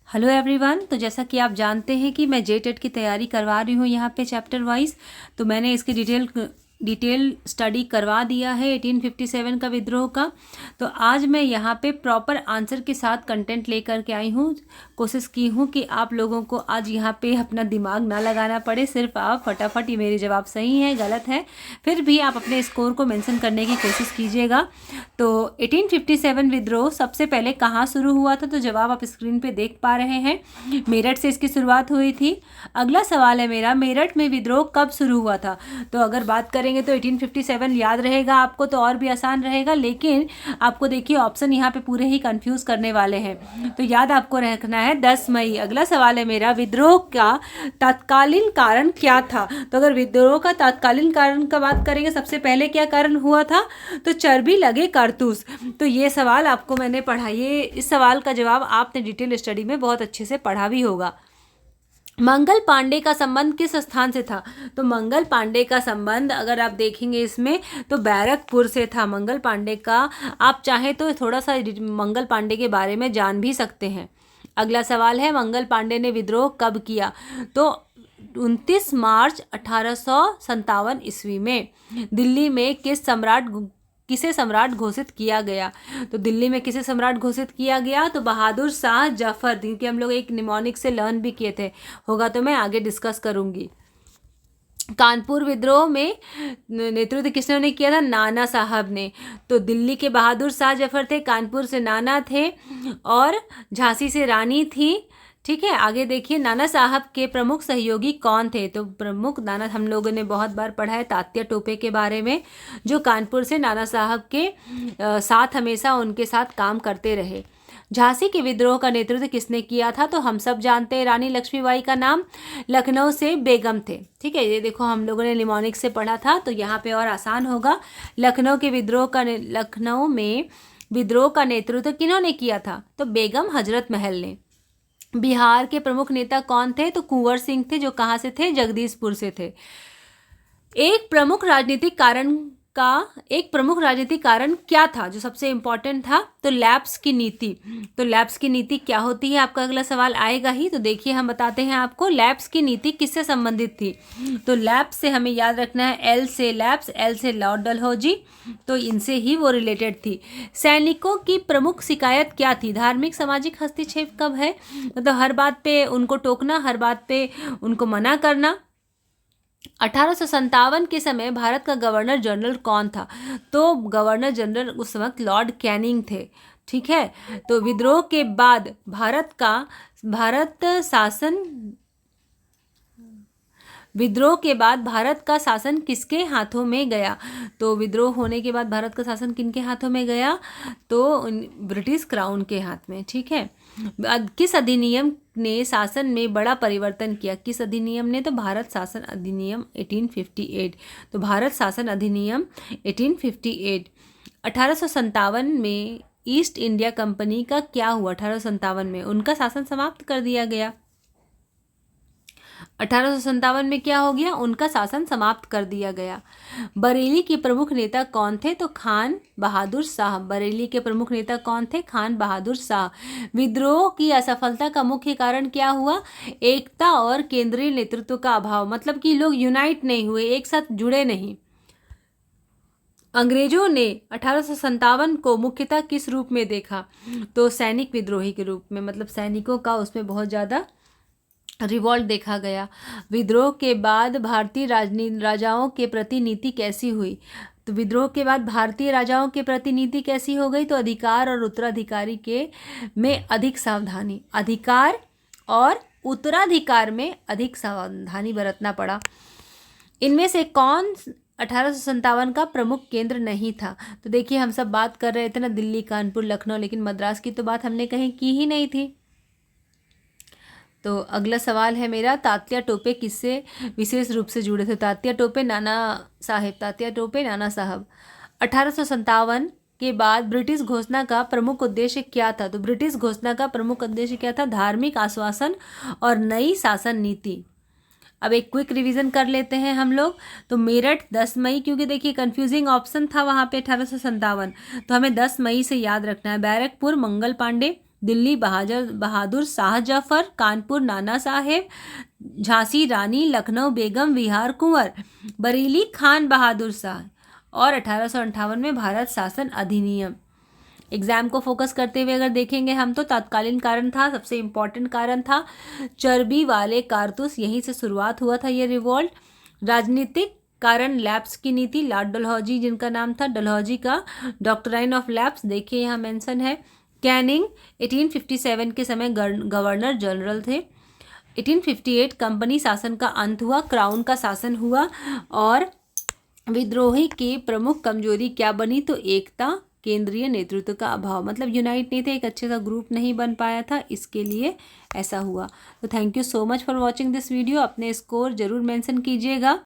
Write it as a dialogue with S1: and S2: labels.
S1: Hello everyone. तो जैसा कि आप जानते हैं कि मैं जेटेट की तैयारी करवा रही हूँ यहाँ पे चैप्टर वाइज। तो मैंने इसकी डिटेल स्टडी करवा दिया है 1857 का विद्रोह का। तो आज मैं यहाँ पे प्रॉपर आंसर के साथ कंटेंट लेकर के आई हूँ। कोशिश की हूँ कि आप लोगों को आज यहाँ पे अपना दिमाग ना लगाना पड़े, सिर्फ आप फटाफट ये मेरे जवाब सही है गलत है फिर भी आप अपने स्कोर को मेंशन करने की कोशिश कीजिएगा। तो 1857 विद्रोह सबसे पहले कहाँ शुरू हुआ था? तो जवाब आप स्क्रीन पे देख पा रहे हैं, मेरठ से इसकी शुरुआत हुई थी। अगला सवाल है मेरा, मेरठ में विद्रोह कब शुरू हुआ था? तो अगर बात करेंगे तो 1857 याद रहेगा आपको तो और भी आसान रहेगा, लेकिन आपको देखिए ऑप्शन यहाँ पे पूरे ही कंफ्यूज करने वाले हैं। तो याद आपको रखना है 10 मई। अगला सवाल है मेरा, विद्रोह का तत्कालीन कारण क्या था? तो अगर विद्रोह का तत्कालीन कारण का बात करेंगे, सबसे पहले क्या कारण हुआ था? तो चर्बी लगे कारतूस। तो ये सवाल आपको मैंने पढ़ा, ये इस सवाल का जवाब आपने डिटेल स्टडी में बहुत अच्छे से पढ़ा भी होगा। मंगल पांडे का संबंध किस स्थान से था? तो मंगल पांडे का संबंध अगर आप देखेंगे इसमें तो बैरकपुर से था। मंगल पांडे का आप चाहें तो थोड़ा सा मंगल पांडे के बारे में जान भी सकते हैं। अगला सवाल है, मंगल पांडे ने विद्रोह कब किया? तो 29 मार्च 1857 ईस्वी में। दिल्ली में किसे सम्राट घोषित किया गया? तो दिल्ली में किसे सम्राट घोषित किया गया? तो बहादुर शाह जफर, क्योंकि हम लोग एक निमोनिक से लर्न भी किए थे, होगा तो मैं आगे डिस्कस करूंगी। कानपुर विद्रोह में नेतृत्व किसने किया था? नाना साहब ने। तो दिल्ली के बहादुर शाह जफर थे, कानपुर से नाना थे और झांसी से रानी थी। ठीक है, आगे देखिए, नाना साहब के प्रमुख सहयोगी कौन थे? तो प्रमुख नाना, हम लोगों ने बहुत बार पढ़ा है तात्या टोपे के बारे में, जो कानपुर से नाना साहब के साथ हमेशा उनके साथ काम करते रहे। झांसी के विद्रोह का नेतृत्व किसने किया था? तो हम सब जानते हैं रानी लक्ष्मीबाई का नाम। लखनऊ से बेगम थे। ठीक है, ये देखो हम लोगों ने निमोनिक से पढ़ा था तो यहाँ पे और आसान होगा। लखनऊ में विद्रोह का नेतृत्व किन्होंने किया था? तो बेगम हजरत महल ने। बिहार के प्रमुख नेता कौन थे? तो कुंवर सिंह थे, जो कहाँ से थे? जगदीशपुर से थे। एक प्रमुख राजनीतिक कारण क्या था जो सबसे इंपॉर्टेंट था? तो लैप्स की नीति। तो लैप्स की नीति क्या होती है, आपका अगला सवाल आएगा ही। तो देखिए हम बताते हैं आपको, लैप्स की नीति किससे संबंधित थी? तो लैप्स से हमें याद रखना है, एल से लैप्स, एल से लॉर्ड डलहौजी, तो इनसे ही वो रिलेटेड थी। सैनिकों की प्रमुख शिकायत क्या थी? धार्मिक सामाजिक हस्तक्षेप कब है? तो हर बात पे उनको टोकना, हर बात पे उनको मना करना। 1857 के समय भारत का गवर्नर जनरल कौन था? तो गवर्नर जनरल उस वक्त लॉर्ड कैनिंग थे। ठीक है, तो विद्रोह के बाद भारत का शासन किसके हाथों में गया? तो विद्रोह होने के बाद भारत का शासन किनके हाथों में गया? तो ब्रिटिश क्राउन के हाथ में। ठीक है, किस अधिनियम ने शासन में बड़ा परिवर्तन किया? किस अधिनियम ने? तो भारत शासन अधिनियम 1858। तो भारत शासन अधिनियम 1858। 1857 में ईस्ट इंडिया कंपनी का क्या हुआ? 1857 में उनका शासन समाप्त कर दिया गया। 1857 में क्या हो गया? उनका शासन समाप्त कर दिया गया। बरेली के प्रमुख नेता कौन थे? तो खान बहादुर शाह। बरेली के प्रमुख नेता कौन थे? खान बहादुर शाह। विद्रोह की असफलता का मुख्य कारण क्या हुआ? एकता और केंद्रीय नेतृत्व का अभाव, मतलब कि लोग यूनाइट नहीं हुए, एक साथ जुड़े नहीं। अंग्रेजों ने 1857 को मुख्यतः किस रूप में देखा? तो सैनिक विद्रोही के रूप में, मतलब सैनिकों का उसमें बहुत ज़्यादा रिवॉल्ट देखा गया। विद्रोह के बाद भारतीय राजाओं के प्रति नीति कैसी हुई? तो विद्रोह के बाद भारतीय राजाओं के प्रति नीति कैसी हो गई? तो अधिकार और उत्तराधिकारी के में अधिक सावधानी, अधिकार और उत्तराधिकार में अधिक सावधानी बरतना पड़ा। इनमें से कौन 1857 का प्रमुख केंद्र नहीं था? तो देखिए हम सब बात कर रहे थे ना दिल्ली, कानपुर, लखनऊ, लेकिन मद्रास की तो बात हमने कहीं की ही नहीं थी। तो अगला सवाल है मेरा, तात्या टोपे किससे विशेष रूप से जुड़े थे? तात्या टोपे नाना साहब। 1857 के बाद ब्रिटिश घोषणा का प्रमुख उद्देश्य क्या था? तो ब्रिटिश घोषणा का प्रमुख उद्देश्य क्या था? धार्मिक आश्वासन और नई शासन नीति। अब एक क्विक रिवीजन कर लेते हैं हम लोग। तो मेरठ 10 मई, क्योंकि देखिए कंफ्यूजिंग ऑप्शन था वहाँ पे 1857, तो हमें 10 मई से याद रखना है। बैरकपुर मंगल पांडे, दिल्ली बहादुर शाह जफर, कानपुर नाना साहेब, झांसी रानी, लखनऊ बेगम, बिहार कुंवर, बरेली खान बहादुर शाह और 1858 में भारत शासन अधिनियम। एग्जाम को फोकस करते हुए अगर देखेंगे हम तो तत्कालीन कारण था, सबसे इम्पोर्टेंट कारण था चर्बी वाले कारतूस, यहीं से शुरुआत हुआ था ये रिवॉल्ट। राजनीतिक कारण लैप्स की नीति, लॉर्ड डलहौजी जिनका नाम था, डलहौजी का डॉक्ट्राइन ऑफ लैप्स देखिए यहाँ मेंशन है। कैनिंग 1857 के समय गवर्नर जनरल थे। 1858 कंपनी शासन का अंत हुआ, क्राउन का शासन हुआ। और विद्रोही की प्रमुख कमजोरी क्या बनी, तो एकता, केंद्रीय नेतृत्व का अभाव, मतलब यूनाइट नहीं थे, एक अच्छे सा ग्रुप नहीं बन पाया था, इसके लिए ऐसा हुआ। तो thank you so much for watching this video. अपने स्कोर जरूर मेंशन कीजिएगा।